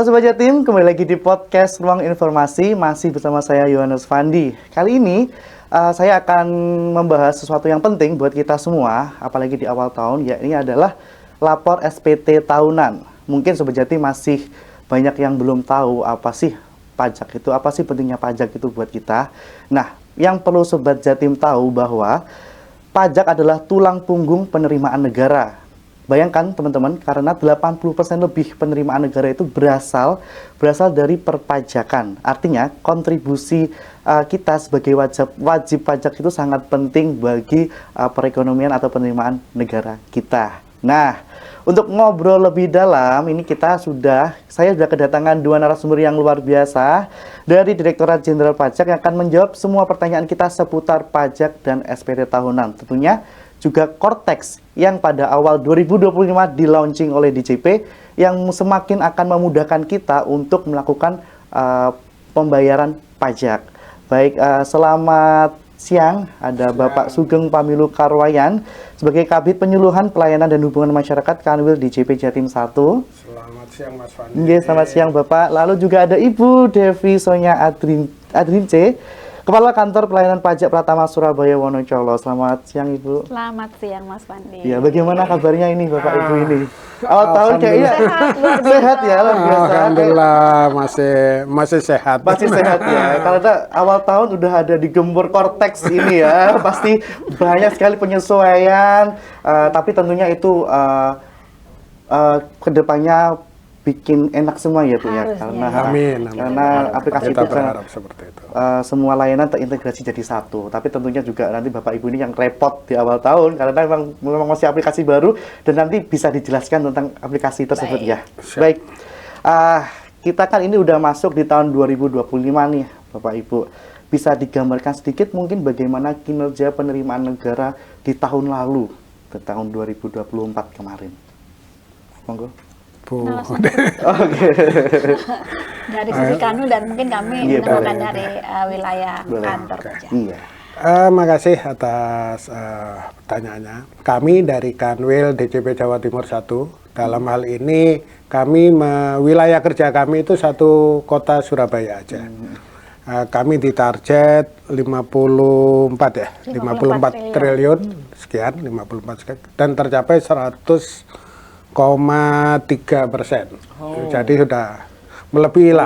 Sobat Jatim, kembali lagi di podcast Ruang Informasi, masih bersama saya Yohanes Fandi. Kali ini saya akan membahas sesuatu yang penting buat kita semua, apalagi di awal tahun, yakni adalah lapor SPT tahunan. Mungkin Sobat Jatim masih banyak yang belum tahu apa sih pajak itu, apa sih pentingnya pajak itu buat kita. Nah, yang perlu Sobat Jatim tahu bahwa pajak adalah tulang punggung penerimaan negara. Bayangkan teman-teman, karena 80% lebih penerimaan negara itu berasal dari perpajakan. Artinya kontribusi kita sebagai wajib pajak itu sangat penting bagi perekonomian atau penerimaan negara kita. Nah, untuk ngobrol lebih dalam, ini saya sudah kedatangan dua narasumber yang luar biasa dari Direktorat Jenderal Pajak yang akan menjawab semua pertanyaan kita seputar pajak dan SPT tahunan. Tentunya juga Cortex yang pada awal 2025 di-launching oleh DJP yang semakin akan memudahkan kita untuk melakukan pembayaran pajak. Baik, selamat siang, ada Bapak Sugeng Pamilu Karwayan sebagai Kabid Penyuluhan Pelayanan dan Hubungan Masyarakat Kanwil DJP Jatim 1. Selamat siang Mas Fandi. Selamat siang Bapak. Lalu juga ada Ibu Devi Sonya Adrince, Kepala Kantor Pelayanan Pajak Pratama Surabaya Wonocolo. Selamat siang Ibu. Selamat siang Mas Fandi. Ya, bagaimana kabarnya ini Bapak Ibu ini? Awal tahun kayaknya sehat ya, luar biasa. Alhamdulillah masih sehat. Masih sehat ya. Karena awal tahun udah ada di gembur Cortex ini ya. Pasti banyak sekali penyesuaian, tapi tentunya itu kedepannya bikin enak semua ya Bu ya, karena aplikasi kita itu berharap seperti itu. Semua layanan terintegrasi jadi satu. Tapi tentunya juga nanti Bapak Ibu ini yang repot di awal tahun karena memang masih aplikasi baru dan nanti bisa dijelaskan tentang aplikasi tersebut. Baik. Ya. Siap. Baik, kita kan ini udah masuk di tahun 2025 nih Bapak Ibu. Bisa digambarkan sedikit mungkin bagaimana kinerja penerimaan negara di tahun lalu, di tahun 2024 kemarin. Monggo. Dari sisi Kanu dan mungkin kami menemukan dari wilayah kantor pajak. Iya. Makasih atas pertanyaannya. Kami dari Kanwil DJP Jawa Timur 1, dalam hal ini wilayah kerja kami itu satu kota Surabaya aja. Kami ditarget 54 triliun sekian, 54 sekian, dan tercapai 100,3%. Jadi sudah melebihi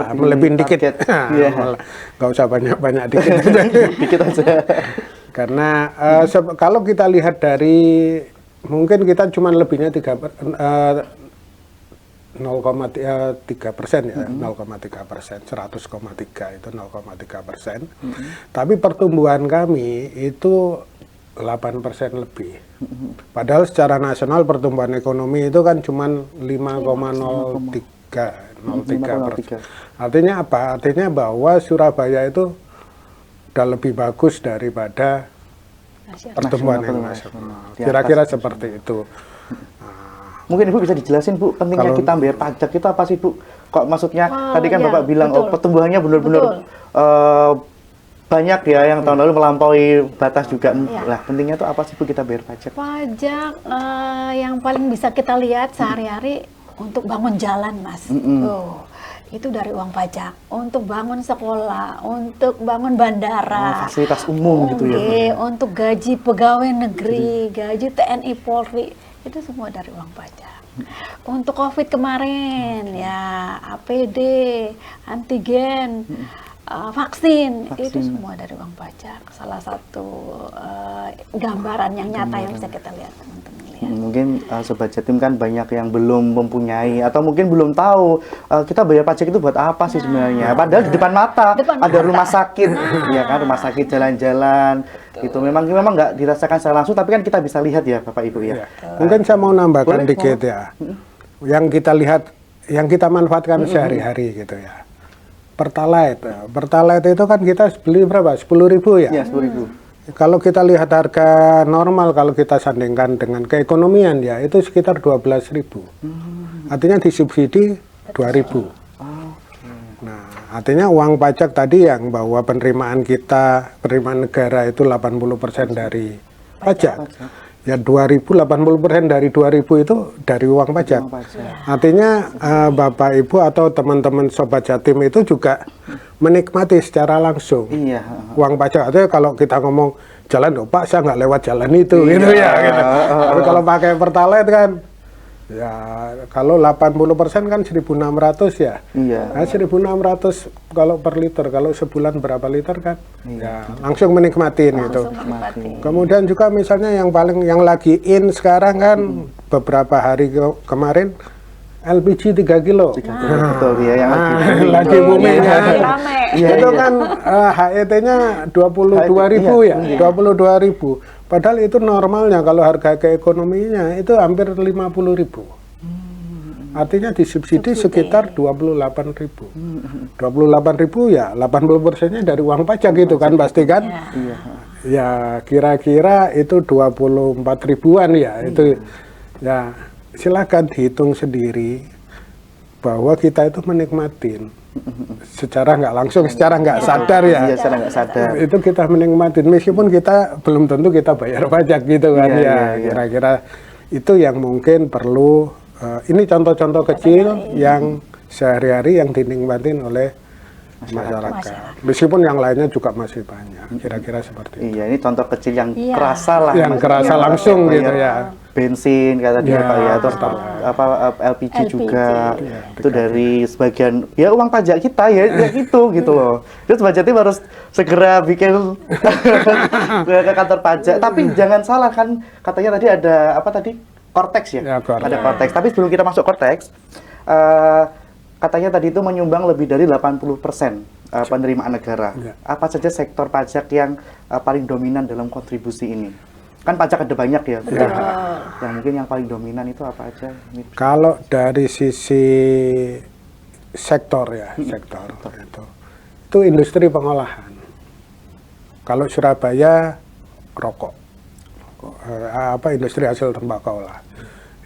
dikit. Nggak usah banyak dikit. Dikit aja. Karena kalau kita lihat dari, mungkin kita cuma lebihnya 0,3% ya, 0,3%, 100,3 itu 0,3%. Tapi pertumbuhan kami itu 8% lebih. Padahal secara nasional pertumbuhan ekonomi itu kan cuma 5,03%. Artinya apa? Artinya bahwa Surabaya itu udah lebih bagus daripada pertumbuhan nasional. Kira-kira seperti itu. Mungkin Ibu bisa dijelasin Bu, pentingnya kita bayar pajak itu apa sih Bu? Kok maksudnya tadi kan Bapak bilang pertumbuhannya benar-benar banyak ya yang tahun lalu melampaui batas juga. Lah, pentingnya itu apa sih Bu kita bayar pajak? Pajak yang paling bisa kita lihat sehari-hari untuk bangun jalan, Mas. Itu dari uang pajak. Untuk bangun sekolah, untuk bangun bandara, fasilitas umum gitu ya. Untuk gaji pegawai negeri, gaji TNI Polri, itu semua dari uang pajak. Untuk COVID kemarin ya APD, antigen, vaksin, itu semua dari uang pajak. Salah satu gambaran yang nyata yang bisa kita lihat teman-teman. Mungkin Sobat Jatim kan banyak yang belum mempunyai atau mungkin belum tahu kita bayar pajak itu buat apa sih sebenarnya. Padahal di depan mata ada rumah sakit, ya kan, rumah sakit, jalan-jalan. Itu memang nggak dirasakan secara langsung, tapi kan kita bisa lihat ya Bapak Ibu ya. Mungkin saya mau nambahkan dikit ya. Yang kita lihat, yang kita manfaatkan sehari-hari gitu ya. Pertalite itu kan kita beli berapa? 10.000 ya? Iya, 10.000. Kalau kita lihat harga normal, kalau kita sandingkan dengan keekonomian ya, itu sekitar 12.000. Artinya disubsidi 2.000. Nah, artinya uang pajak tadi yang bahwa penerimaan negara itu 80% dari pajak. ya 80% dari 2000 itu dari uang pajak. Uang pajak. Artinya Bapak Ibu atau teman-teman Sobat Jatim itu juga menikmati secara langsung Iya. uang pajak. Artinya kalau kita ngomong jalan, oh Pak saya nggak lewat jalan itu, gitu ya. Gitu. Tapi kalau pakai Pertalite kan, ya kalau 80% kan 1.600 ya. Iya. Nah, 1.600 kalau per liter, kalau sebulan berapa liter kan? Ya langsung menikmatin gitu. Langsung menikmati. Kemudian juga misalnya yang lagi in sekarang kan beberapa hari kemarin LPG 3 kilo. Betul ya, yang Lagi booming ya. Lagi rame. Iya, Itu iya. kan HET-nya 22.000 ya, Iya. 22.000. Padahal itu normalnya kalau harga keekonominya itu hampir 50.000. Artinya disubsidi sekitar 28.000. 28.000 ya 80%-nya dari uang pajak gitu kan pasti kan? Iya. Ya kira-kira itu 24 ribuan ya. Itu ya silakan dihitung sendiri bahwa kita itu menikmatin secara nggak langsung, secara nggak sadar ya. Iya, secara nggak sadar. Itu kita menikmatin meskipun kita belum tentu kita bayar pajak gitu kan Iya, ya. iya, iya. Kira-kira itu yang mungkin perlu ini contoh-contoh kecil yang sehari-hari yang dinikmatin oleh masyarakat. Meskipun yang lainnya juga masih banyak. Kira-kira seperti itu. Iya, ini contoh kecil yang Iya. kerasa lah. Yang Mas. kerasa Iya, langsung bayar gitu ya. Bensin kata dia Ya, Pak ya, terus betul. LPG LPG. juga. Iya, Itu dari sebagian ya uang pajak kita ya, ya gitu loh. Terus Sobat Jatim harus segera bikin ke kantor pajak. Tapi jangan salah kan katanya tadi ada apa tadi? Cortex ya? Ya, Cortex. Ada Cortex. Tapi sebelum kita masuk Cortex, katanya tadi itu menyumbang lebih dari 80% penerimaan negara. Ya. Apa saja sektor pajak yang paling dominan dalam kontribusi ini? Kan pajak ada banyak ya. Betul. Yang mungkin yang paling dominan itu apa aja? Ini. Kalau dari sisi sektor ya, sektor itu industri pengolahan. Kalau Surabaya rokok, industri hasil tembakau lah.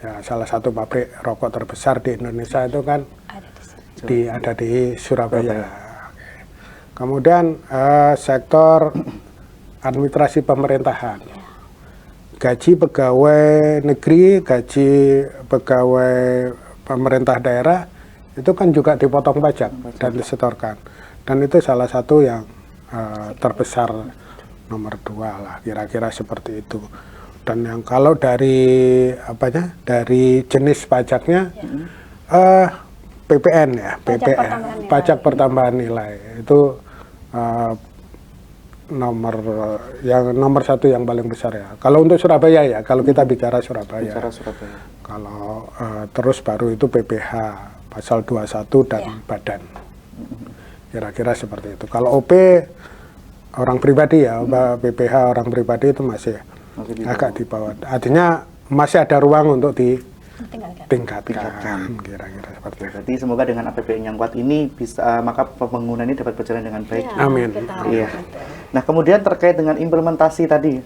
Ya, salah satu pabrik rokok terbesar di Indonesia itu kan Ada di sini. ada di Surabaya. Oke. Kemudian sektor administrasi pemerintahan, gaji pegawai negeri, gaji pegawai pemerintah daerah itu kan juga dipotong pajak dan disetorkan. Dan itu salah satu yang terbesar nomor 2 lah, kira-kira seperti itu. Dan yang kalau dari dari jenis pajaknya PPN ya, pajak pertambahan nilai itu nomor 1 yang paling besar ya. Kalau untuk Surabaya ya, kalau kita bicara Surabaya. Bicara Surabaya. Kalau terus baru itu PPH pasal 21 dan badan. Kira-kira seperti itu. Kalau OP orang pribadi ya, PPH orang pribadi itu masih agak di bawah. Artinya masih ada ruang untuk ditingkatkan. Kira-kira seperti itu. Jadi semoga dengan APBN yang kuat ini bisa maka pembangunan ini dapat berjalan dengan baik. Ya, Amin. kita Iya. harapkan. Nah, kemudian terkait dengan implementasi tadi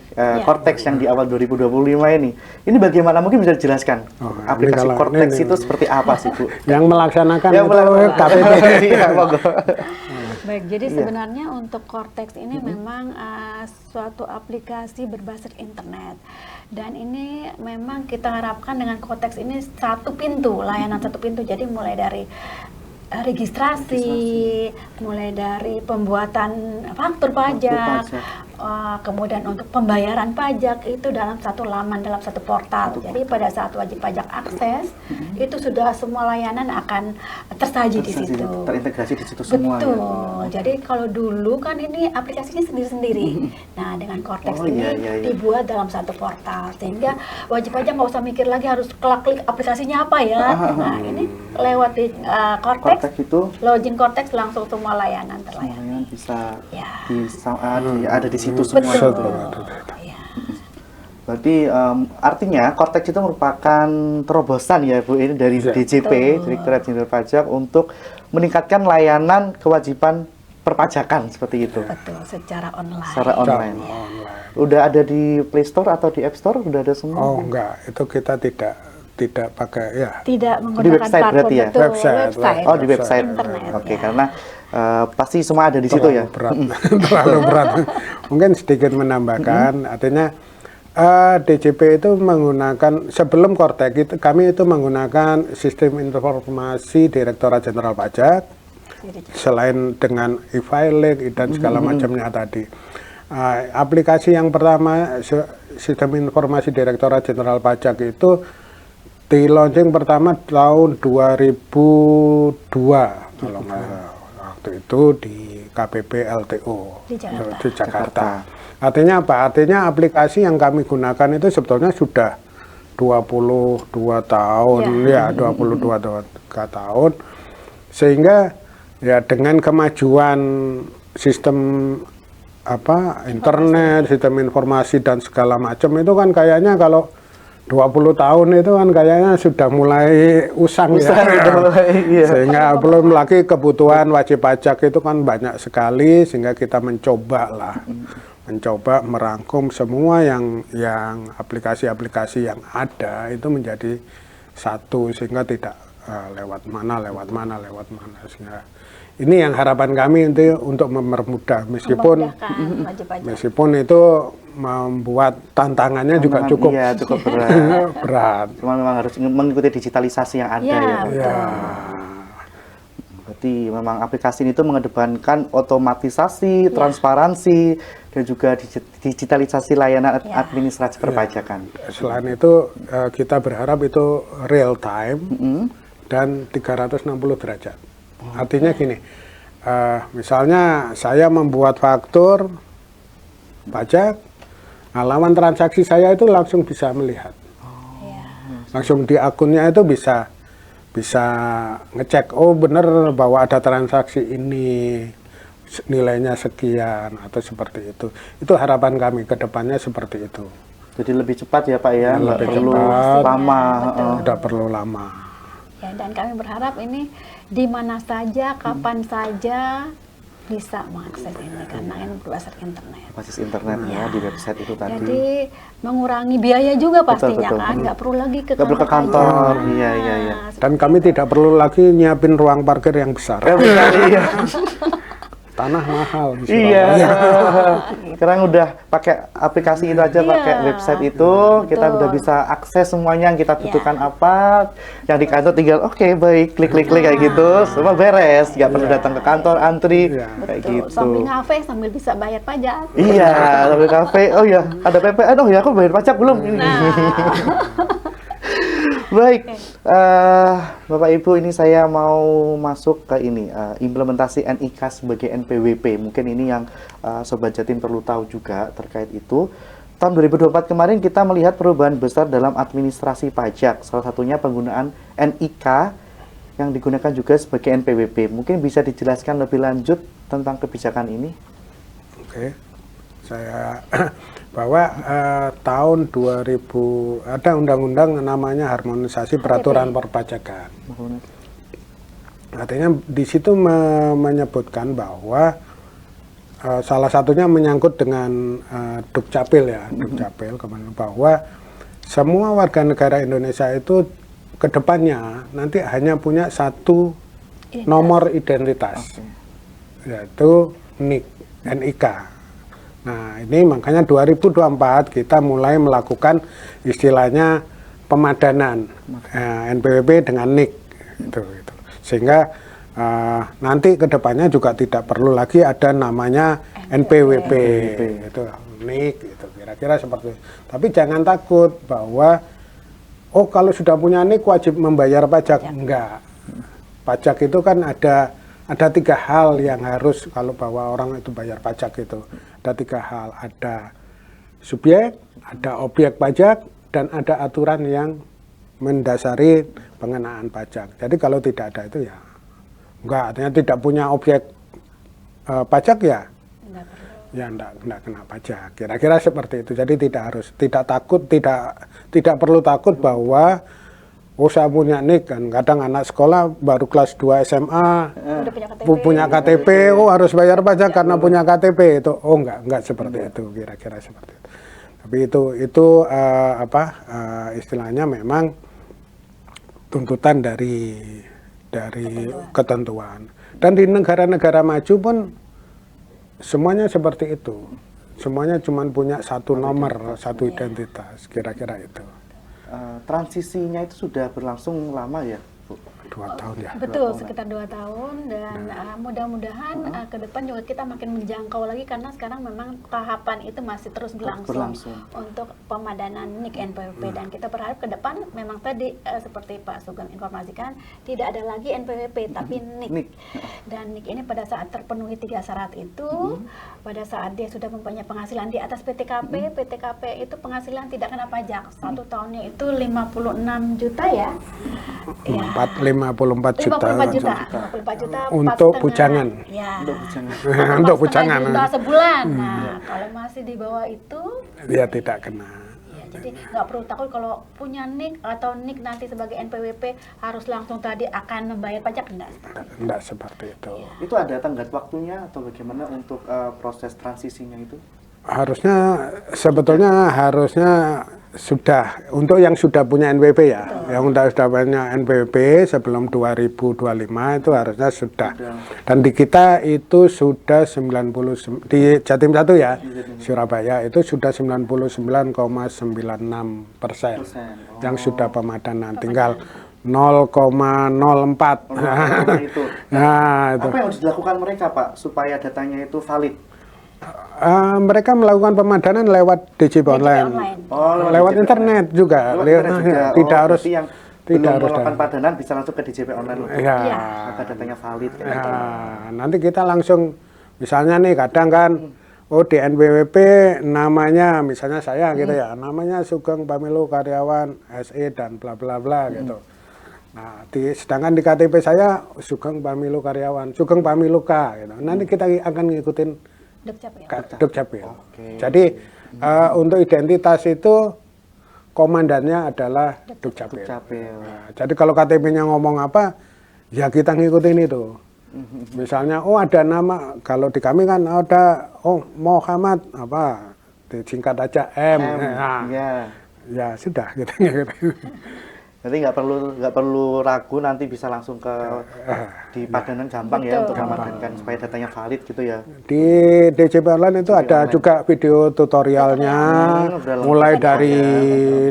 Cortex yang di awal 2025 ini bagaimana? Mungkin bisa dijelaskan Oh, ini aplikasi kalau- Cortex ini- itu seperti apa sih, Bu? Yang melaksanakan Yang itu melaksanakan. KPP. Iya, monggo. Baik, jadi Iya. sebenarnya untuk Cortex ini memang suatu aplikasi berbasis internet. Dan ini memang kita harapkan dengan Cortex ini satu pintu, layanan satu pintu. Jadi mulai dari registrasi, mulai dari pembuatan faktur pajak, kemudian untuk pembayaran pajak itu dalam satu laman, dalam satu portal. Jadi pada saat wajib pajak akses, itu sudah semua layanan akan tersaji di situ. Terintegrasi di situ semua. Betul. Ya. Jadi kalau dulu kan ini aplikasinya sendiri-sendiri. Nah, dengan Cortex Oh, ini iya. dibuat dalam satu portal sehingga wajib pajak nggak usah mikir lagi harus klik aplikasinya apa ya. Nah, ini lewat di Cortex, Cortex itu login Cortex langsung semua layanan terlayani. semuanya bisa Ya. ada di situ semua. Betul. gitu. Ya. Berarti artinya Cortex itu merupakan terobosan ya Bu ini dari DJP, Direktorat Jenderal Pajak untuk meningkatkan layanan kewajiban perpajakan seperti itu. Betul, secara online. Secara online. Udah ada di Play Store atau di App Store? Udah ada semua? Oh enggak, itu kita tidak pakai ya. Tidak Di menggunakan website platform, berarti ya? betul. Website. Oh, di website. Internet, Oke, ya. karena pasti semua ada di situ ya. Berat, terlalu berat. Mungkin sedikit menambahkan, artinya DJP itu menggunakan, sebelum Kortek itu kami itu menggunakan sistem informasi Direktorat Jenderal Pajak, selain dengan e-filing dan segala macamnya tadi. Aplikasi yang pertama, sistem informasi Direktorat Jenderal Pajak itu di launching pertama tahun 2002 kalau nggak salah. Waktu itu di KPP LTO di Jakarta. Artinya apa? Artinya aplikasi yang kami gunakan itu sebetulnya sudah 22 tahun, ya 22 tahun, sehingga ya dengan kemajuan sistem internet, sistem informasi dan segala macam itu kan kayaknya kalau 20 tahun itu kan kayaknya sudah mulai usang ya. Iya. Sehingga belum lagi kebutuhan wajib pajak itu kan banyak sekali, sehingga kita mencoba merangkum semua yang aplikasi-aplikasi yang ada itu menjadi satu, sehingga tidak lewat mana. Sehingga ini yang harapan kami untuk mempermudah, meskipun itu membuat tantangannya juga cukup berat. Cuma memang harus mengikuti digitalisasi yang ada ya. Berarti memang aplikasi ini tuh mengedepankan otomatisasi, transparansi, dan juga digitalisasi layanan administrasi perpajakan. Selain itu kita berharap itu real time dan 360 derajat. Artinya gini, misalnya saya membuat faktur pajak, lawan transaksi saya itu langsung bisa melihat, langsung di akunnya itu bisa ngecek, oh benar bahwa ada transaksi ini nilainya sekian atau seperti itu. Itu harapan kami ke depannya seperti itu. Jadi lebih cepat ya Pak ya, nggak perlu lama. Tidak perlu lama. Ya, dan kami berharap ini di mana saja, kapan saja bisa mengakses ini karena ini berbasis internet. Basis internet ya di website itu tadi. Jadi mengurangi biaya juga pastinya kan, nggak perlu lagi ke kantor. Iya. Dan kami tidak perlu lagi nyiapin ruang parkir yang besar. Tanah mahal. Iya. Sekarang udah pakai aplikasi itu aja, pakai website itu, kita udah bisa akses semuanya yang kita butuhkan apa. Yang di kantor tinggal baik, klik kayak gitu, semua beres, nggak perlu datang ke kantor antri kayak gitu. Sambil ngafe sambil bisa bayar pajak. Iya, sambil kafe. Oh ya, ada PPN. Oh ya, aku bayar pajak belum? Baik, Bapak Ibu, ini saya mau masuk ke ini implementasi NIK sebagai NPWP. Mungkin ini yang Sobat Jatim perlu tahu juga terkait itu. Tahun 2024 kemarin kita melihat perubahan besar dalam administrasi pajak. Salah satunya penggunaan NIK yang digunakan juga sebagai NPWP. Mungkin bisa dijelaskan lebih lanjut tentang kebijakan ini? Oke, saya bahwa tahun 2000 ada undang-undang namanya harmonisasi peraturan perpajakan. Artinya di situ menyebutkan bahwa salah satunya menyangkut dengan Dukcapil ya, Dukcapil bahwa semua warga negara Indonesia itu kedepannya nanti hanya punya satu nomor identitas, yaitu NIK. Nah, ini makanya 2024 kita mulai melakukan istilahnya pemadanan NPWP dengan NIK gitu. Sehingga nanti kedepannya juga tidak perlu lagi ada namanya NPWP itu NIK gitu, kira-kira seperti itu. Tapi jangan takut bahwa kalau sudah punya NIK wajib membayar pajak. Enggak. Pajak itu kan ada 3 hal yang harus kalau bahwa orang itu bayar pajak itu. Ada 3 hal, ada subjek, ada objek pajak, dan ada aturan yang mendasari pengenaan pajak. Jadi kalau tidak ada itu ya enggak, artinya tidak punya objek pajak ya enggak kena pajak. Kira-kira seperti itu. Jadi tidak perlu takut bahwa saya punya NIK kan. Kadang anak sekolah baru kelas 2 SMA punya KTP, harus bayar pajak karena punya KTP itu. Enggak seperti itu, kira-kira seperti itu. Tapi itu istilahnya memang tuntutan dari ketentuan. Dan di negara-negara maju pun semuanya seperti itu. Semuanya cuma punya satu nomor, satu identitas, kira-kira itu. Transisinya itu sudah berlangsung lama ya, Bu? 2 tahun ya. Betul, sekitar 2 tahun dan mudah-mudahan ke depan juga kita makin menjangkau lagi karena sekarang memang tahapan itu masih terus berlangsung untuk pemadanan NIK NPWP dan kita berharap ke depan memang tadi seperti Pak Sugeng informasikan tidak ada lagi NPWP tapi NIK. Dan NIK ini pada saat terpenuhi 3 syarat itu, pada saat dia sudah mempunyai penghasilan di atas PTKP, PTKP itu penghasilan tidak kena pajak. 1 tahunnya itu 56 juta ya. 54 juta. 54 juta Untuk 4,5. bujangan. Ya. Untuk bujangan. 4,5 juta sebulan. Nah, kalau masih di bawah itu Dia tidak kena. ya, jadi nggak perlu takut kalau punya NIK atau NIK nanti sebagai NPWP harus langsung tadi akan membayar pajak, enggak. Tidak seperti itu. Itu ada tenggat waktunya atau bagaimana untuk proses transisinya itu? Sebetulnya harusnya sudah, untuk yang sudah punya NPWP ya, yang sudah punya NPWP sebelum 2025 itu harusnya sudah. Dan di kita itu sudah 90, di Jatim 1 ya, Surabaya itu sudah 99,96% yang sudah pemadanan, tinggal 0,04. Itu. Nah, itu. Apa yang harus dilakukan mereka, Pak, supaya datanya itu valid? Mereka melakukan pemadanan lewat DJP online. Oh, lewat internet juga. Tidak harus yang tidak belum harus melakukan padanan bisa langsung ke DJP online untuk ya. maka datanya valid. Nanti kita langsung, misalnya nih kadang kan, di NPWP namanya misalnya saya gitu ya, namanya Sugeng Pamilu Karyawan SE dan bla bla bla gitu. Nah, sedangkan di KTP saya Sugeng Pamilu Karyawan, Sugeng Pamilu K gitu. Nanti kita akan ngikutin Dukcapil. Jadi untuk identitas itu komandannya adalah Dukcapil. Nah, jadi kalau KTP-nya ngomong apa, ya kita ngikutin itu. Misalnya, ada nama, kalau di kami kan ada, Muhammad apa, disingkat aja M. Nah, ya sudah gitu. Jadi nggak perlu ragu, nanti bisa langsung ke di padanan gampang ya untuk memadankan supaya datanya valid gitu ya. Di DJP Online itu ada juga video tutorialnya, mulai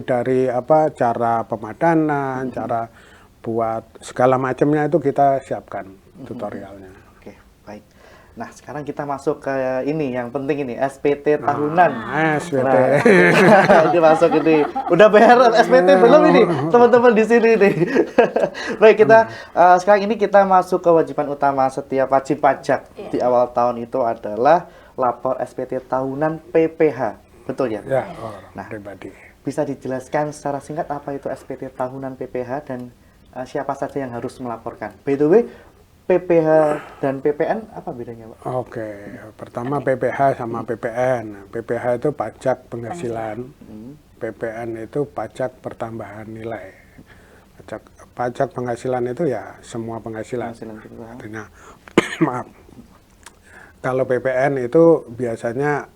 dari apa cara pemadanan, cara buat segala macamnya itu kita siapkan tutorialnya. Oke, baik. Nah, sekarang kita masuk ke ini yang penting ini, SPT tahunan. SPT. Ini masuk ini. Udah bayar SPT belum ini? Teman-teman di sini nih. Baik, kita sekarang ini kita masuk ke kewajiban utama setiap wajib pajak di awal tahun itu adalah lapor SPT tahunan PPH. Betul ya? Ya, nah, pribadi. Bisa dijelaskan secara singkat apa itu SPT tahunan PPH dan siapa saja yang harus melaporkan? By the way, PPH dan PPN apa bedanya, Pak? Oke, pertama PPH sama PPN. PPH itu pajak penghasilan, PPN itu pajak pertambahan nilai. Pajak penghasilan itu ya semua penghasilan. Artinya, maaf, kalau PPN itu biasanya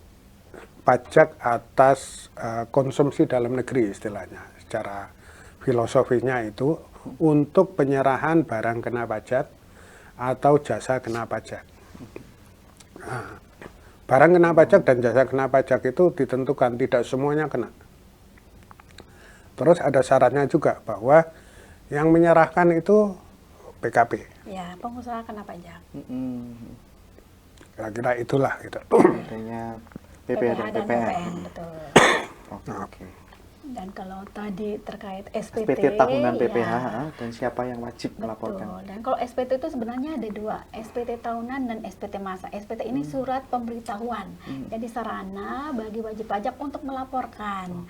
pajak atas konsumsi dalam negeri istilahnya. Secara filosofinya itu untuk penyerahan barang kena pajak atau jasa kena pajak. Nah, barang kena pajak dan jasa kena pajak itu ditentukan, tidak semuanya kena. Terus ada syaratnya juga bahwa yang menyerahkan itu PKP. Ya, pengusaha kena pajak. Kira-kira itulah gitu. Adanya PPH dan PPN. Betul. Oke. Dan kalau tadi terkait SPT tahunan PPH dan siapa yang wajib melaporkan? Betul. Dan kalau SPT itu sebenarnya ada 2, SPT tahunan dan SPT masa. SPT ini surat pemberitahuan. Jadi sarana bagi wajib pajak untuk melaporkan.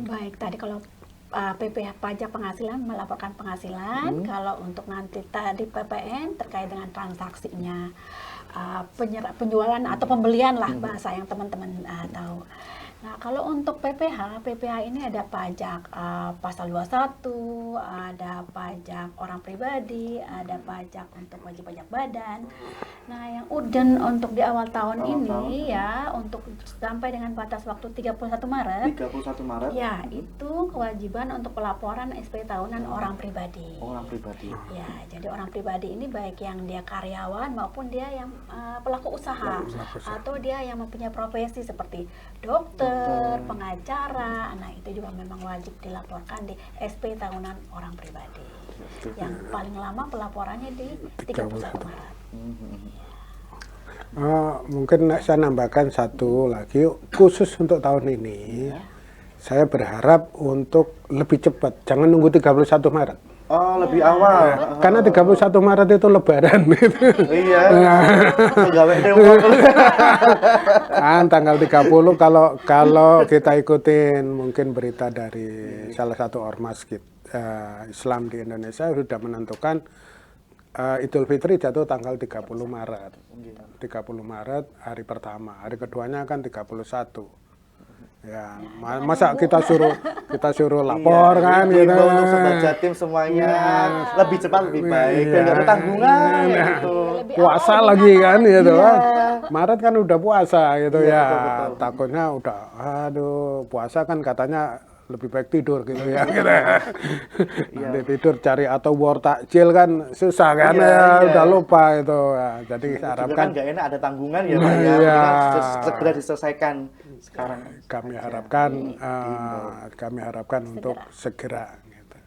Baik, tadi kalau PPH pajak penghasilan melaporkan penghasilan, kalau untuk nanti tadi PPN terkait dengan transaksinya, penjualan atau pembelian lah bahasa yang teman-teman tahu. Nah, kalau untuk PPH ini ada pajak pasal 21, ada pajak orang pribadi, ada pajak untuk wajib pajak badan. Nah, yang urgent untuk di awal tahun ini ya, untuk sampai dengan batas waktu 31 Maret. 31 Maret. Ya, itu kewajiban untuk pelaporan SPT tahunan orang pribadi. Orang pribadi. Ya, jadi orang pribadi ini baik yang dia karyawan maupun dia yang pelaku usaha atau dia yang mempunyai profesi seperti dokter, pengacara. Nah, itu juga memang wajib dilaporkan di SP tahunan orang pribadi. Yang paling lama pelaporannya di 31 Maret. Mungkin saya nambahkan satu lagi khusus untuk tahun ini. Saya berharap untuk lebih cepat, jangan nunggu 31 Maret. Oh, lebih awal. Karena 31 Maret itu lebaran gitu. Iya. Pegawai demo. Kan tanggal 30 kalau kita ikutin mungkin berita dari salah satu ormas Islam di Indonesia sudah menentukan Idul Fitri jatuh tanggal 30 Maret. 30 Maret hari pertama, hari keduanya kan 31. Ya, masa kita suruh lapor kan gitu. Untuk sobat Jatim semuanya lebih cepat lebih baik dan nggak ada tanggungan gitu. Puasa lagi kan gitu kan. Maret kan udah puasa gitu ya. Betul. Takutnya udah aduh puasa kan katanya lebih baik tidur gitu ya gitu. Nanti tidur cari atau war takjil kan susah kan udah lupa itu ya. Jadi saya harapkan nggak enak ada tanggungan ya Pak ya. Segera diselesaikan sekarang. Kami harapkan untuk segera gitu.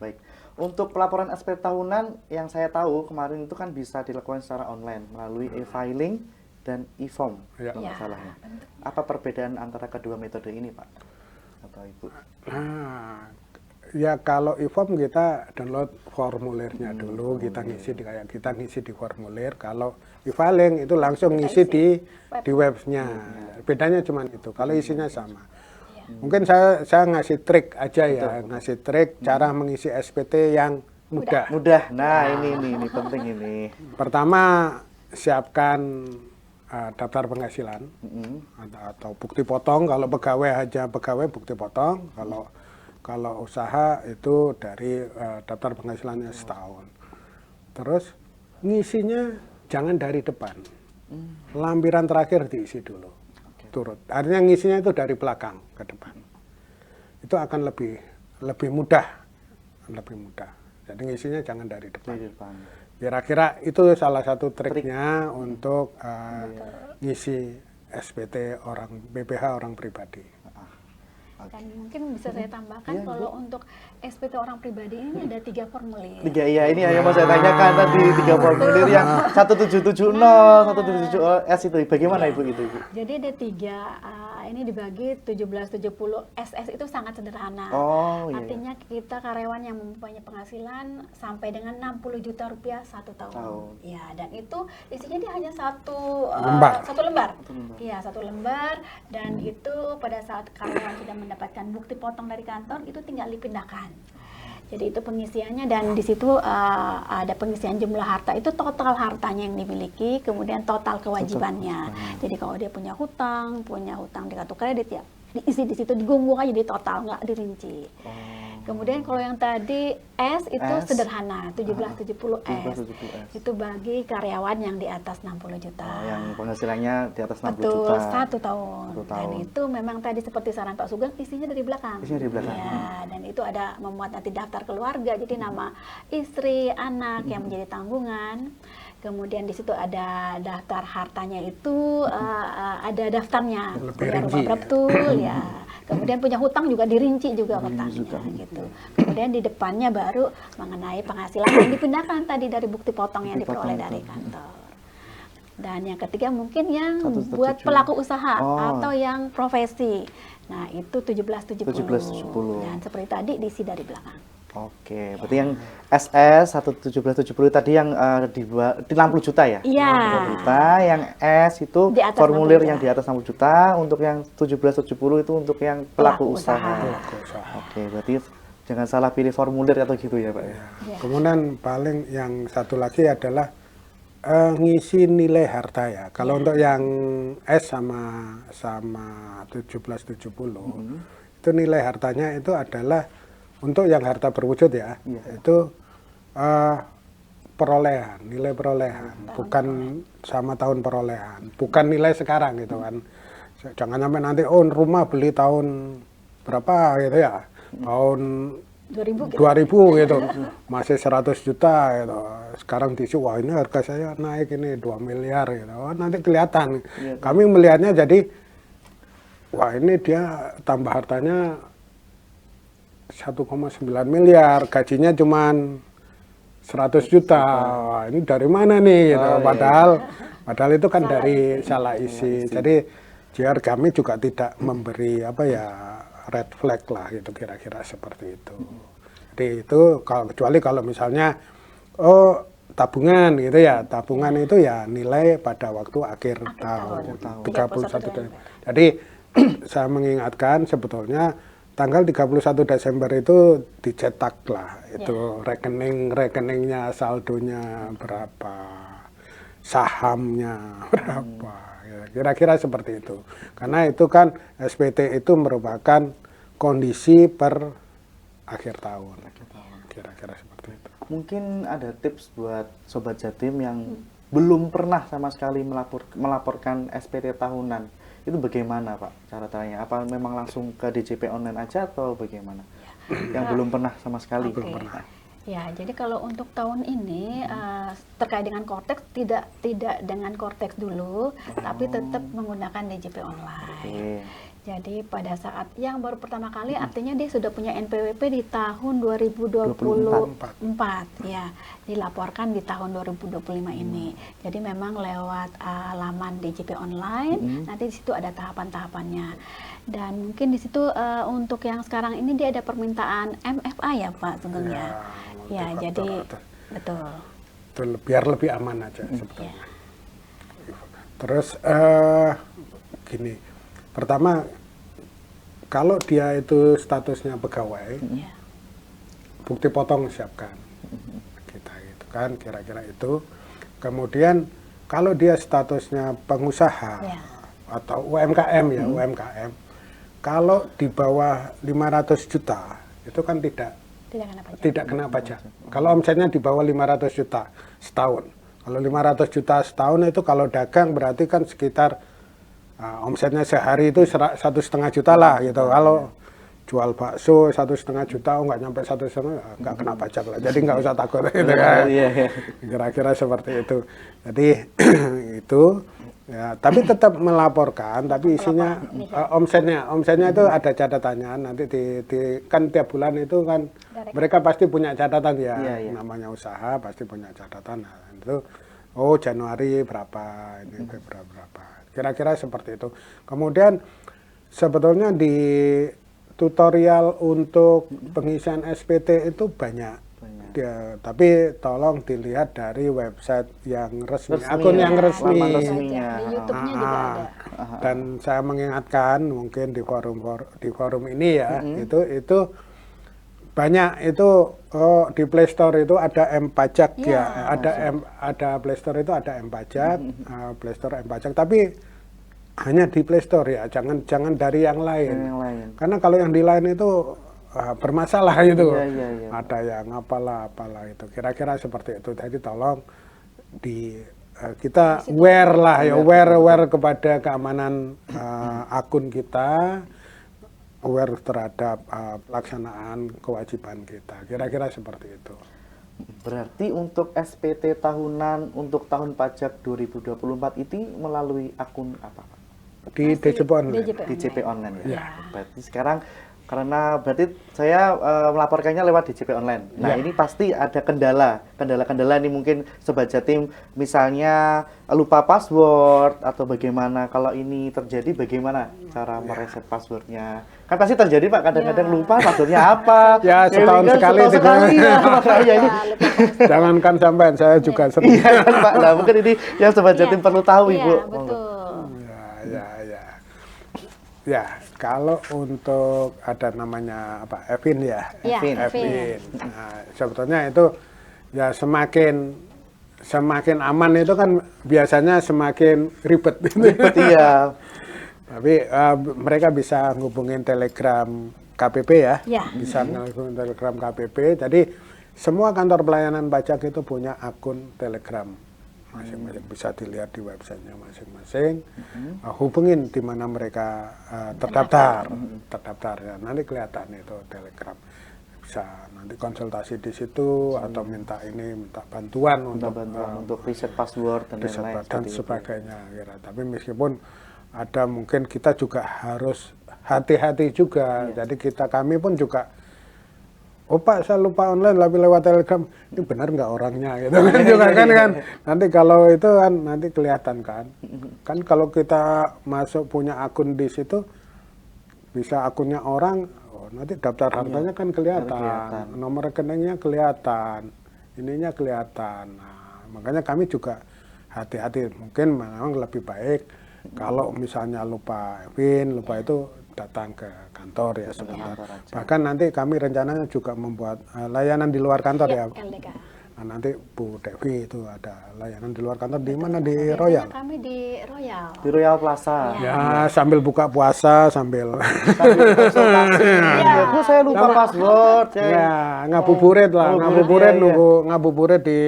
Baik. Untuk pelaporan SP tahunan yang saya tahu kemarin itu kan bisa dilakukan secara online melalui e-filing dan e-form kalau nggak salahnya. Apa perbedaan antara kedua metode ini Pak? Atau Ibu? Ya kalau e-form kita download formulirnya dulu, kita ngisi di formulir. Kalau e-filing itu langsung ngisi di webnya. Bedanya cuma itu. Kalau isinya sama. Mungkin saya ngasih trik aja ya, ngasih trik cara mengisi SPT yang mudah. Mudah. Nah, ini penting ini. Pertama, siapkan daftar penghasilan atau bukti potong. Kalau pegawai bukti potong. Kalau usaha itu dari daftar penghasilannya setahun. Terus ngisinya jangan dari depan. Lampiran terakhir diisi dulu. Turut. Artinya ngisinya itu dari belakang ke depan. Itu akan lebih mudah. Jadi ngisinya jangan dari depan. Kira-kira itu salah satu triknya untuk ngisi SPT BPH orang pribadi. Dan mungkin bisa saya tambahkan kalau untuk SPT orang pribadi ini ada 3 formulir. Iya, ini yang mau saya tanyakan tadi 3 formulir yang 1770, 1770S itu. Bagaimana Ibu itu? Jadi ada 3, ini dibagi 1770 SS itu sangat sederhana. Artinya kita karyawan yang mempunyai penghasilan sampai dengan 60 juta rupiah 1 tahun. Ya, dan itu isinya dia hanya satu lembar. Iya, 1 lembar dan itu pada saat karyawan sudah mendapatkan bukti potong dari kantor itu tinggal dipindahkan. Jadi itu pengisiannya dan di situ ada pengisian jumlah harta itu total hartanya yang dimiliki, kemudian total kewajibannya. Jadi kalau dia punya hutang di kartu kredit ya diisi di situ, digunggung aja di total, nggak dirinci. Kemudian kalau yang tadi S itu sederhana, 1770S. Itu bagi karyawan yang di atas 60 juta. Yang penghasilannya di atas 60 Betul, juta. 1 tahun. Dan itu memang tadi seperti saran Pak Sugeng, isinya dari belakang. Ya, dan itu ada memuat nanti daftar keluarga, jadi nama istri, anak yang menjadi tanggungan. Kemudian di situ ada daftar hartanya itu, ada daftarnya. Punya rumah berapa betul ya. Kemudian punya hutang juga dirinci juga hutangnya gitu. Kemudian di depannya baru mengenai penghasilan yang dipindahkan tadi dari bukti potong yang diperoleh dari kantor. Dan yang ketiga mungkin yang buat pelaku usaha atau yang profesi. Nah, itu 1770. Dan seperti tadi diisi dari belakang. Oke, berarti yang SS 1770 tadi yang di 60 juta ya? Iya. 60 juta, yang S itu formulir yang di atas 60 juta, untuk yang 1770 itu untuk yang pelaku usaha. Oke, berarti jangan salah pilih formulir atau gitu ya Pak ya. Kemudian paling yang satu lagi adalah ngisi nilai harta ya. Kalau untuk yang S sama 1770 itu nilai hartanya itu adalah untuk yang harta berwujud ya, itu perolehan, nilai perolehan, bukan sama tahun perolehan, bukan nilai sekarang gitu kan. Jangan sampai nanti rumah beli tahun berapa gitu ya, tahun 2000 gitu. 2000 gitu, masih 100 juta gitu. Sekarang diisi, wah ini harga saya naik ini 2 miliar gitu. Oh, nanti kelihatan. Kami melihatnya jadi, wah ini dia tambah hartanya 1,9 miliar, gajinya cuman 100 juta. Wah, ini dari mana nih gitu. Padahal itu kan dari salah isi. Jadi JR kami juga tidak memberi apa ya red flag lah gitu, kira-kira seperti itu. Jadi itu kecuali kalau misalnya tabungan gitu ya, tabungan itu ya nilai pada waktu akhir tahun 31 Desember. Jadi saya mengingatkan sebetulnya tanggal 31 Desember itu dicetak lah itu rekeningnya, saldonya berapa, sahamnya berapa, ya, kira-kira seperti itu. Karena itu kan SPT itu merupakan kondisi per akhir tahun. Kira-kira seperti itu. Mungkin ada tips buat Sobat Jatim yang belum pernah sama sekali melaporkan SPT tahunan. Itu bagaimana Pak cara-caranya? Apa memang langsung ke DJP online aja atau bagaimana? Yang belum pernah sama sekali. Belum pernah. Ya, jadi kalau untuk tahun ini terkait dengan Kortex tidak dengan Kortex dulu, tapi tetap menggunakan DJP online. Jadi pada saat yang baru pertama kali artinya dia sudah punya NPWP di tahun 2024 ya, dilaporkan di tahun 2025 ini. Jadi memang lewat laman DJP online, nanti di situ ada tahapan-tahapannya. Dan mungkin di situ untuk yang sekarang ini dia ada permintaan MFA ya Pak sebenarnya. Ya, jadi betul. Biar lebih aman aja sebetulnya. Terus gini, pertama kalau dia itu statusnya pegawai, bukti potong siapkan, kita gitu kan, kira-kira itu. Kemudian kalau dia statusnya pengusaha atau UMKM ya, UMKM, kalau di bawah 500 juta itu kan tidak kena pajak. Kalau omsetnya di bawah 500 juta setahun. Kalau 500 juta setahun itu kalau dagang berarti kan sekitar omsetnya sehari itu 1,5 juta lah gitu. Kalau jual bakso 1,5 juta, nggak nyampe 1,5, nggak kena pajak lah. Jadi nggak usah takut gitu kan. Kira-kira seperti itu. Jadi itu. Ya, tapi tetap melaporkan, tapi isinya omsetnya itu ada catatannya. Nanti kan tiap bulan itu kan mereka pasti punya catatan ya, namanya usaha pasti punya catatan. Nah, itu Januari berapa, ini Februari berapa, kira-kira seperti itu. Kemudian sebetulnya di tutorial untuk pengisian SPT itu banyak. Ya, tapi tolong dilihat dari website yang resmi, akun yang resmi. Di YouTube-nya juga ada. Dan saya mengingatkan mungkin di forum ini ya, itu banyak itu di Play Store itu ada M-Pajak ya, ada Play Store itu ada M-Pajak, Play Store M-Pajak, tapi hanya di Play Store ya, jangan dari yang lain. Karena kalau yang di lain itu bermasalah itu, ada yang apalah itu, kira-kira seperti itu. Jadi tolong kita aware lah ya, aware kepada keamanan akun kita, aware terhadap pelaksanaan kewajiban kita, kira-kira seperti itu. Berarti untuk SPT tahunan untuk tahun pajak 2024 itu melalui akun apa Pak? Di DJP Online. DJP Online ya. Berarti sekarang karena berarti saya melaporkannya lewat DJP Online. Nah, ini pasti ada kendala ini mungkin Sobat Jatim misalnya lupa password atau bagaimana. Kalau ini terjadi bagaimana cara mereset passwordnya? Kan pasti terjadi Pak, kadang-kadang lupa passwordnya apa. Ya, setahun sekali. Ya, ini. Jangankan sampai saya juga sering. Iya kan Pak, nah mungkin ini yang Sobat Jatim perlu tahu Ibu. Betul. Ya, kalau untuk ada namanya apa, Evin ya, Evin. Nah, sebetulnya itu ya semakin aman itu kan biasanya semakin ribet. Iya. Tapi mereka bisa ngubungin Telegram KPP ya, bisa ngubungin Telegram KPP. Jadi semua kantor pelayanan pajak itu punya akun Telegram masing-masing, bisa dilihat di websitenya masing-masing. Hubungin di mana mereka terdaftar ya, nanti kelihatan itu Telegram. bisa nanti konsultasi di situ atau minta bantuan untuk reset password dan riset lain-lain dan seperti itu. sebagainya kira. Tapi meskipun ada mungkin kita juga harus hati-hati juga. Jadi kami pun juga, oh Pak saya lupa online tapi lewat Telegram, ini benar nggak orangnya gitu kan juga kan. Nanti kalau itu kan nanti kelihatan kan. Kan kalau kita masuk punya akun di situ bisa akunnya orang, nanti daftar hartanya kan kelihatan, nomor rekeningnya kelihatan, ininya kelihatan. Nah, makanya kami juga hati-hati. Mungkin memang lebih baik kalau misalnya lupa PIN, lupa itu datang ke kantor ya sebentar. Bahkan nanti kami rencananya juga membuat layanan di luar kantor ya. LDK. Nah, nanti Bu Devi itu ada layanan di luar kantor di mana di Biasanya Royal. kami di Royal. Di Royal Plaza. Ya sambil buka puasa sambil Konsultasi. Ya, Bu saya lupa password. ya ngabuburit lah, ngabuburit iya. nunggu ngabuburit di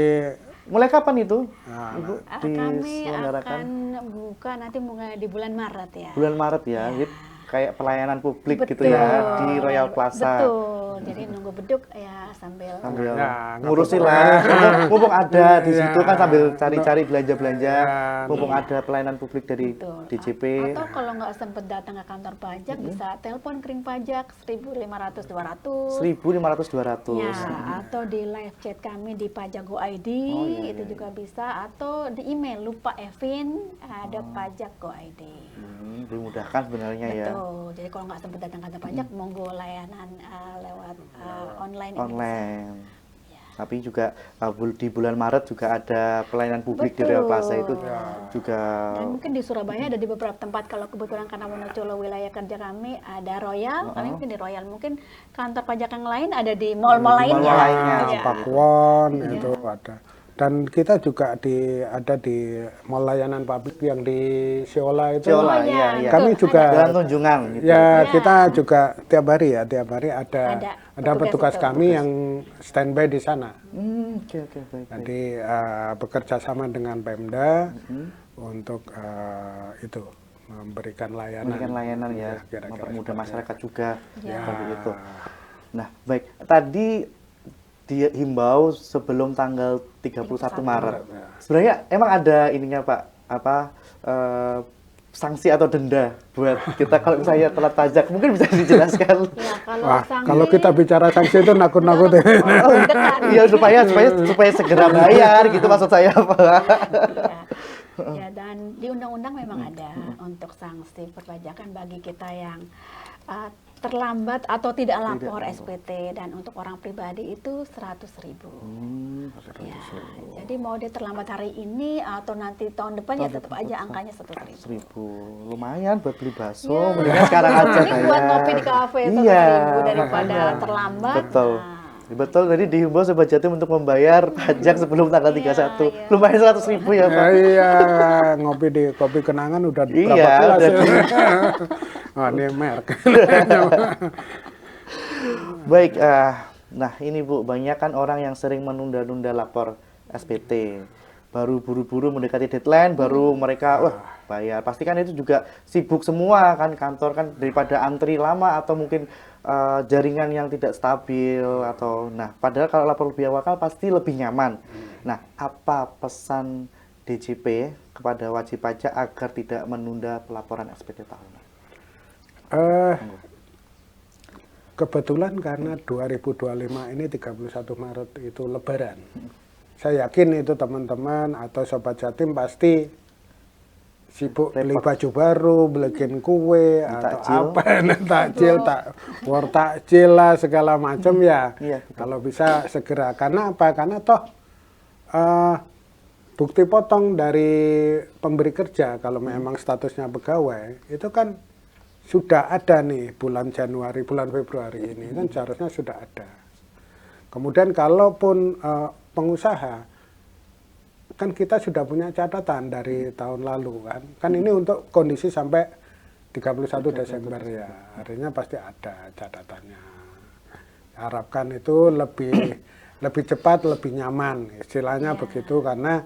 Mulai kapan itu? Nah, Ibu Kami diselenggarakan akan buka nanti mulai di bulan Maret ya. bulan Maret ya. Jadi kayak pelayanan publik gitu Betul. ya di Royal Plaza. Betul. Jadi nunggu beduk ya sambil Ya, ngurusin lah. Mumpung ada di situ kan sambil cari-cari belanja-belanja. Mumpung ada pelayanan publik dari Betul. DJP. Atau kalau nggak sempet datang ke kantor pajak bisa telepon kering pajak 1.500 200. 1.500 200. Ya, atau di live chat kami di Pajak Go ID itu juga bisa, atau di email lupa Evin ada Pajak Go ID. Dimudahkan sebenarnya ya. Betul. Jadi kalau nggak sempat datang kantor pajak, monggo layanan lewat online. Online. Tapi juga di bulan Maret juga ada pelayanan publik di Royal Plaza itu juga. Dan mungkin di Surabaya ada di beberapa tempat, kalau kebetulan karena Wonocolo wilayah kerja kami ada Royal, kami mungkin di Royal, mungkin kantor pajak yang lain ada di mall-mall lainnya. mall lainnya. Ya. Pakuwon itu ada. Dan kita juga ada di mall layanan publik yang di Siola itu. Siola, iya, iya. Kami Betul, juga Jalan Tunjungan gitu. ya kita juga tiap hari ada Ada petugas petugas kami yang standby di sana. Oke, baik. Jadi bekerja sama dengan Pemda untuk itu memberikan layanan. Memberikan layanan ya, kira-kira mempermudah seperti masyarakat juga Ya. seperti itu. Nah, baik. Tadi dihimbau sebelum tanggal 31 Maret. Sebenarnya emang ada ininya Pak, sanksi atau denda buat kita kalau misalnya telat pajak, mungkin bisa dijelaskan. Ya, kalau Wah, sanksi, kalau kita bicara sanksi itu nakut-nakutin. Iya supaya segera bayar gitu maksud saya Pak. ya, dan di undang-undang memang ada untuk sanksi perpajakan bagi kita yang terlambat atau tidak lapor SPT, dan untuk orang pribadi itu 100.000. Ya, jadi mau dia terlambat hari ini atau nanti tahun depan ya tetap aja angkanya 100.000. 1.000 lumayan buat beli bakso. Ya. Mendingan sekarang aja Ini buat ngopi di kafe 100.000 daripada terlambat. Betul. Nah, Betul, tadi dihimbau Sobat Jatim untuk membayar pajak sebelum tanggal 31. Iya. Lumayan 100.000 ya Pak. Iya, ngopi di Kopi Kenangan udah berapa Iya, kelas udah ya? Oh, ini merek. Baik, nah ini Bu, banyak kan orang yang sering menunda-nunda lapor SPT. Baru buru-buru mendekati deadline, baru mereka bayar. Pasti kan itu juga sibuk semua kan, kantor kan, daripada antri lama atau mungkin jaringan yang tidak stabil atau padahal kalau lapor lebih awal kan pasti lebih nyaman. Nah, apa pesan DJP kepada wajib pajak agar tidak menunda pelaporan SPT tahunan? Kebetulan karena 2025 ini 31 Maret itu Lebaran. Saya yakin itu teman-teman atau Sobat Jatim pasti sibuk beli baju baru, beliin kue atau apa, takjil, war takjil lah segala macam ya. Iya, kalau bisa segera. Karena apa? Karena toh bukti potong dari pemberi kerja kalau memang statusnya pegawai itu kan sudah ada nih bulan Januari, bulan Februari ini kan seharusnya sudah ada. Kemudian kalaupun pengusaha kan kita sudah punya catatan dari tahun lalu kan ini untuk kondisi sampai 31 Desember ya, artinya pasti ada catatannya. Harapkan itu lebih cepat, lebih nyaman istilahnya begitu, karena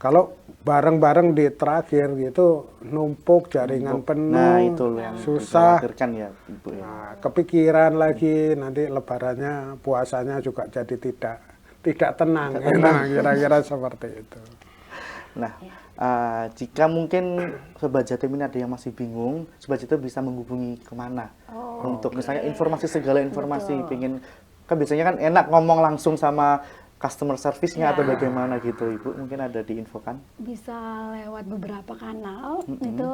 Kalau bareng-bareng di terakhir gitu numpuk jaringan penuh, Nah, itu yang susah. dikhawatirkan ya, Ibu ya. Nah, kepikiran lagi nanti lebarannya puasanya juga jadi tidak tenang. Nah, kira-kira seperti itu. Nah, jika mungkin Sobat Jatim ini ada yang masih bingung, Sobat Jatim bisa menghubungi kemana? Untuk misalnya informasi, segala informasi, pengen, kan biasanya kan enak ngomong langsung sama customer service-nya atau bagaimana gitu, Ibu, mungkin ada diinfokan? Bisa lewat beberapa kanal, itu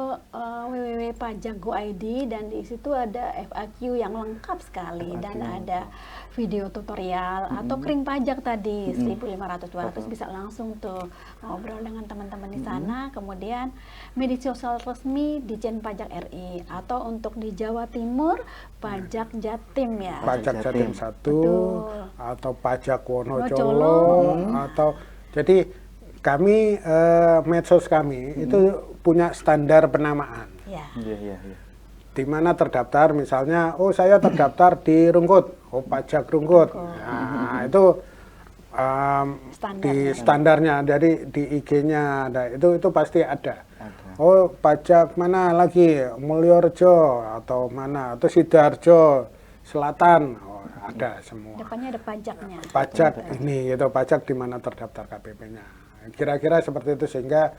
www.pajak.go.id, dan di situ ada FAQ yang lengkap sekali, dan ada video tutorial atau kering pajak tadi 1.500-200, bisa langsung tuh ngobrol dengan teman-teman di sana. Kemudian media sosial resmi Ditjen Pajak RI, atau untuk di Jawa Timur Pajak Jatim ya. Pajak Jatim 1 atau Pajak Wonocolo atau jadi kami medsos kami itu punya standar penamaan. Ya. Iya. Di mana terdaftar misalnya, oh saya terdaftar di Rungkut, oh Pajak Rungkut. Nah, itu di standarnya, jadi di IG-nya ada, itu pasti ada. Oh pajak mana lagi, Mulyorejo atau mana, atau Sidoarjo Selatan, oh ada semua. Depannya ada pajaknya. Pajak ini gitu, pajak di mana terdaftar KPP-nya. Kira-kira seperti itu sehingga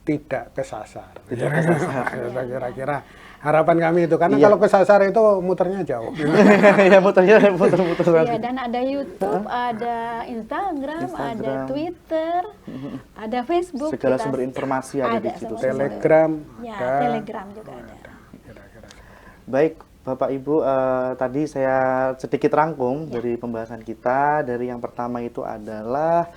tidak kesasar. Kira-kira harapan kami itu, karena kalau kesasar itu muternya jauh. Ya, muter-muter. Iya, dan ada YouTube, ada Instagram, ada Twitter, ada Facebook. Segala sumber informasi ada di situ. Telegram, Ya, ada. Telegram juga ada. Kira-kira. Baik, Bapak Ibu, tadi saya sedikit rangkum dari pembahasan kita. Dari yang pertama itu adalah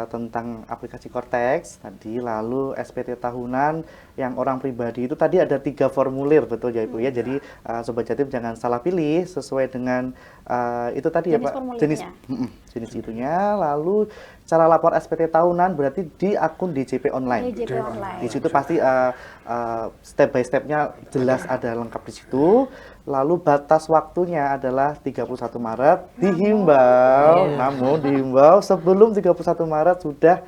tentang aplikasi Cortex tadi, lalu SPT tahunan yang orang pribadi itu tadi ada 3 formulir, betul ya Ibu ya. Jadi Sobat Jatim jangan salah pilih sesuai dengan itu tadi ya Jenis Pak, formulirnya. jenis itunya. Lalu cara lapor SPT tahunan berarti di akun DJP online. DJP online. Di situ pasti step by stepnya jelas ada lengkap di situ. Lalu batas waktunya adalah 31 Maret. Namun dihimbau sebelum 31 Maret sudah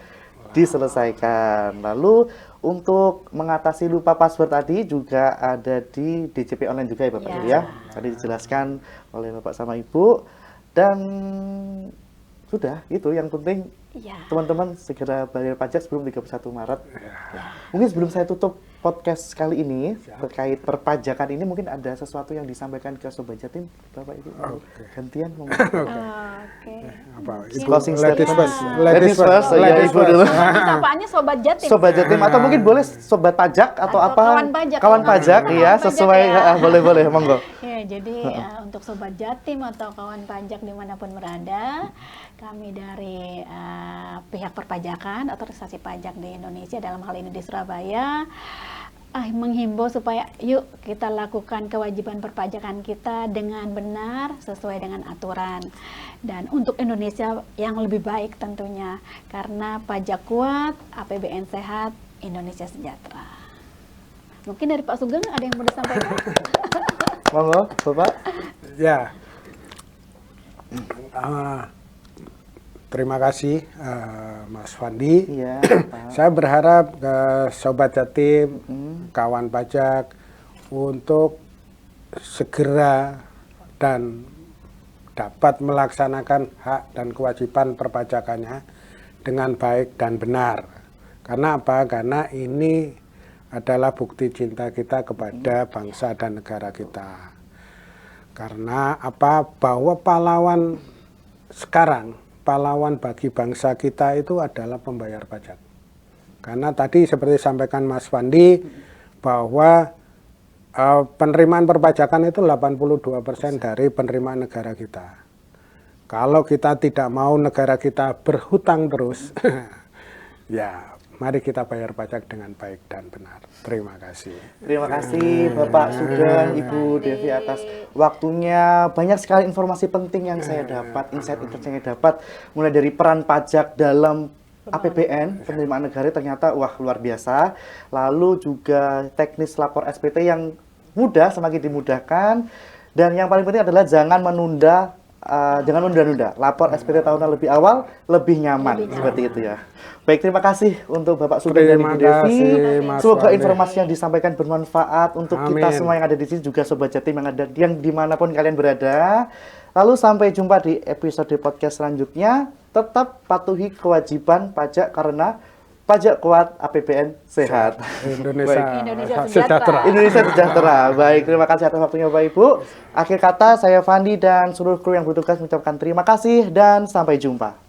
diselesaikan. Lalu untuk mengatasi lupa password tadi juga ada di DJP online juga ya Bapak Ibu ya. Tadi dijelaskan oleh Bapak sama Ibu. Dan sudah, itu yang penting. Teman-teman segera bayar pajak sebelum 31 Maret. Mungkin sebelum saya tutup podcast kali ini terkait perpajakan ini, mungkin ada sesuatu yang disampaikan ke Sobat Jatim, Bapak Ibu. Gantian monggo. Apa? Ibu, Closing ladies statement. first. Ladies first, ya, Ibu dulu. Sapaannya Sobat Jatim. Sobat Jatim atau mungkin boleh Sobat Pajak atau apa? Kawan pajak. Kawan pajak, iya, Kawan sesuai pajak, ya. boleh monggo. Ya, jadi untuk Sobat Jatim atau kawan pajak dimanapun berada, kami dari pihak perpajakan, otorisasi pajak di Indonesia, dalam hal ini di Surabaya, menghimbau supaya yuk kita lakukan kewajiban perpajakan kita dengan benar, sesuai dengan aturan. Dan untuk Indonesia yang lebih baik tentunya, karena pajak kuat, APBN sehat, Indonesia sejahtera. Mungkin dari Pak Sugeng ada yang mau disampaikan? Monggo, Bapak. Ya, terima kasih Mas Fandi. Iya, Saya berharap ke Sobat Jatim, kawan pajak, untuk segera dan dapat melaksanakan hak dan kewajiban perpajakannya dengan baik dan benar. Karena apa? Karena ini adalah bukti cinta kita kepada bangsa dan negara kita. Karena apa? Bahwa pahlawan sekarang, pahlawan bagi bangsa kita itu adalah pembayar pajak. Karena tadi seperti disampaikan Mas Fandi, bahwa penerimaan perpajakan itu 82% dari penerimaan negara kita. Kalau kita tidak mau negara kita berhutang terus, ya mari kita bayar pajak dengan baik dan benar. Terima kasih. Terima kasih Bapak Sugeng, Ibu Devi atas waktunya. Banyak sekali informasi penting yang saya dapat, insight yang saya dapat, mulai dari peran pajak dalam APBN, penerimaan negara, ternyata wah luar biasa. Lalu juga teknis lapor SPT yang mudah, semakin dimudahkan. Dan yang paling penting adalah jangan menunda jangan menunda-nunda. Lapor SPT tahunan lebih awal, lebih nyaman. Seperti itu ya. Baik, terima kasih untuk Bapak Sugeng dan Ibu Terima Devi. kasih, Mas Semoga Wandi. informasi yang disampaikan bermanfaat untuk kita Amin. semua yang ada di sini, juga Sobat Jatim yang ada yang dimanapun kalian berada. Lalu sampai jumpa di episode podcast selanjutnya. Tetap patuhi kewajiban pajak karena pajak kuat, APBN sehat. Indonesia, Indonesia sejahtera. Indonesia sejahtera. Baik, terima kasih atas waktunya Bapak Ibu. Akhir kata, saya Fandi dan seluruh kru yang bertugas mengucapkan terima kasih dan sampai jumpa.